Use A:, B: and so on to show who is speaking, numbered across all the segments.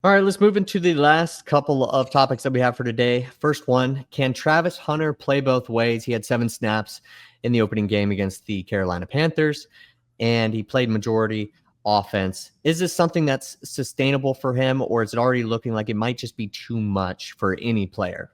A: All right, let's move into the last couple of topics that we have for today. First one, can Travis Hunter play both ways? He had 7 snaps in the opening game against the Carolina Panthers, and he played majority offense. Is this something that's sustainable for him, or is it already looking like it might just be too much for any player?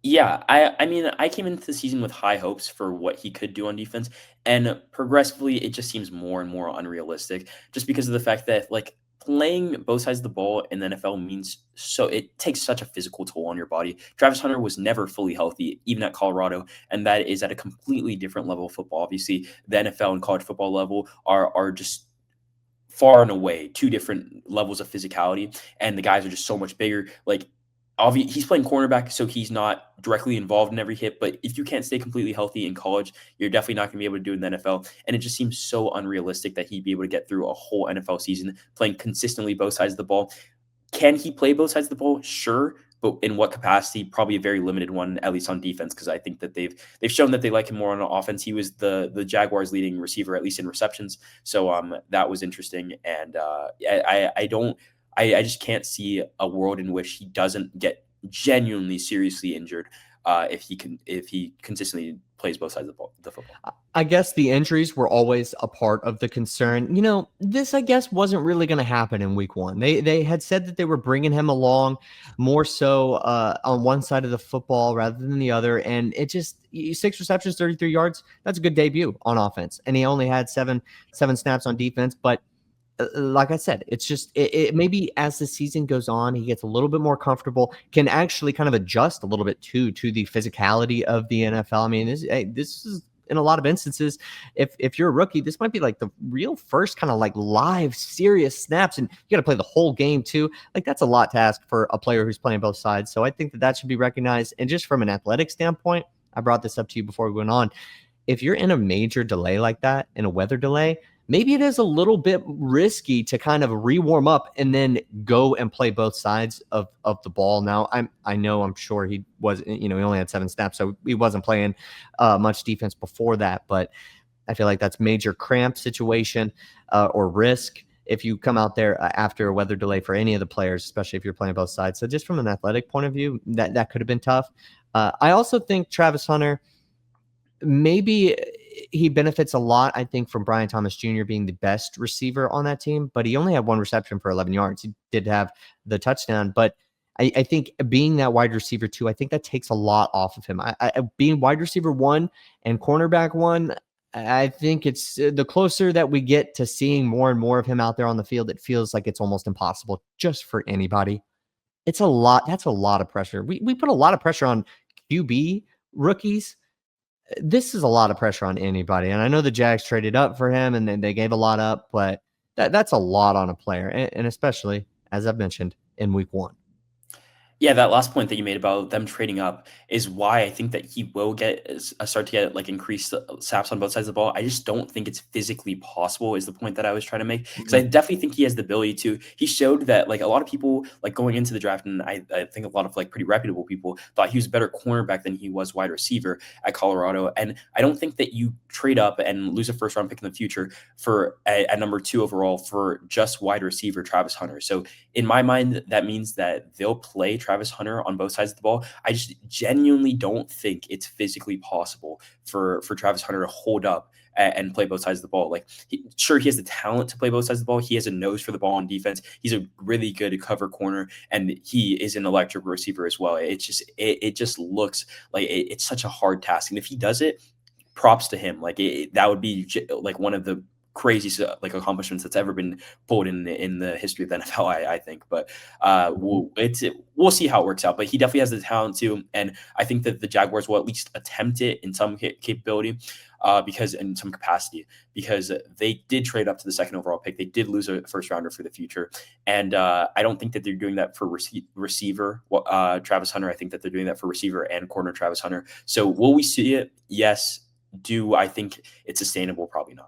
B: Yeah, I mean, I came into the season with high hopes for what he could do on defense, and progressively, it just seems more and more unrealistic just because of the fact that, like, playing both sides of the ball in the NFL means it takes such a physical toll on your body. Travis Hunter was never fully healthy, even at Colorado, and that is at a completely different level of football. Obviously, the NFL and college football level are just far and away 2 different levels of physicality, and the guys are just so much bigger. Like, he's playing cornerback, so he's not directly involved in every hit, but if you can't stay completely healthy in college, you're definitely not gonna be able to do it in the NFL, and it just seems so unrealistic that he'd be able to get through a whole NFL season playing consistently both sides of the ball. Can he play both sides of the ball? Sure, but in what capacity? Probably a very limited one, at least on defense, because I think that they've shown that they like him more on offense. He was the Jaguars' leading receiver, at least in receptions. So that was interesting, and I just can't see a world in which he doesn't get genuinely seriously injured if he consistently plays both sides of the football.
A: I guess the injuries were always a part of the concern. This I guess wasn't really going to happen in week 1. They had said that they were bringing him along more so on one side of the football rather than the other, and 6 receptions, 33 yards. That's a good debut on offense, and he only had seven snaps on defense, but like I said, it's just maybe as the season goes on, he gets a little bit more comfortable, can actually kind of adjust a little bit to the physicality of the NFL. I mean, this is in a lot of instances, if you're a rookie, this might be like the real first kind of like live serious snaps, and you got to play the whole game too. Like that's a lot to ask for a player who's playing both sides. So I think that should be recognized. And just from an athletic standpoint, I brought this up to you before we went on. If you're in a major delay like that, in a weather delay, maybe it is a little bit risky to kind of re-warm up and then go and play both sides of the ball. Now, I'm sure he was, he only had 7 snaps, so he wasn't playing much defense before that. But I feel like that's major cramp situation or risk if you come out there after a weather delay for any of the players, especially if you're playing both sides. So just from an athletic point of view, that could have been tough. I also think Travis Hunter maybe he benefits a lot, I think, from Brian Thomas Jr. being the best receiver on that team, but he only had 1 reception for 11 yards. He did have the touchdown, but I think being that wide receiver too, I think that takes a lot off of him. Being wide receiver 1 and cornerback 1, I think it's the closer that we get to seeing more and more of him out there on the field, it feels like it's almost impossible just for anybody. It's a lot. That's a lot of pressure. We put a lot of pressure on QB rookies. This is a lot of pressure on anybody. And I know the Jags traded up for him and then they gave a lot up, but that's a lot on a player. And especially, as I've mentioned, in week 1.
B: Yeah, that last point that you made about them trading up is why I think that he will start to get like increased saps on both sides of the ball. I just don't think it's physically possible. Is the point that I was trying to make, because I
A: Mhm.
B: definitely think he has the ability to. He showed that like a lot of people like going into the draft, and I think a lot of like pretty reputable people thought he was a better cornerback than he was wide receiver at Colorado. And I don't think that you trade up and lose a first round pick in the future for at number 2 overall for just wide receiver Travis Hunter. So in my mind, that means that they'll play Travis Hunter on both sides of the ball. I just genuinely don't think it's physically possible for Travis Hunter to hold up and play both sides of the ball. Like, sure, he has the talent to play both sides of the ball. He has a nose for the ball on defense. He's a really good cover corner, and he is an electric receiver as well. It just looks like it's such a hard task, and if he does it, props to him. Like that would be like one of the crazy like accomplishments that's ever been pulled in the history of the NFL. I think, but
A: Mhm.
B: we'll see how it works out. But he definitely has the talent too, and I think that the Jaguars will at least attempt it in some capability. Because in some capacity, because they did trade up to the second overall pick, they did lose a first rounder for the future, and I don't think that they're doing that for receiver Travis Hunter. I think that they're doing that for receiver and corner Travis Hunter. So will we see it? Yes. Do I think it's sustainable? Probably not.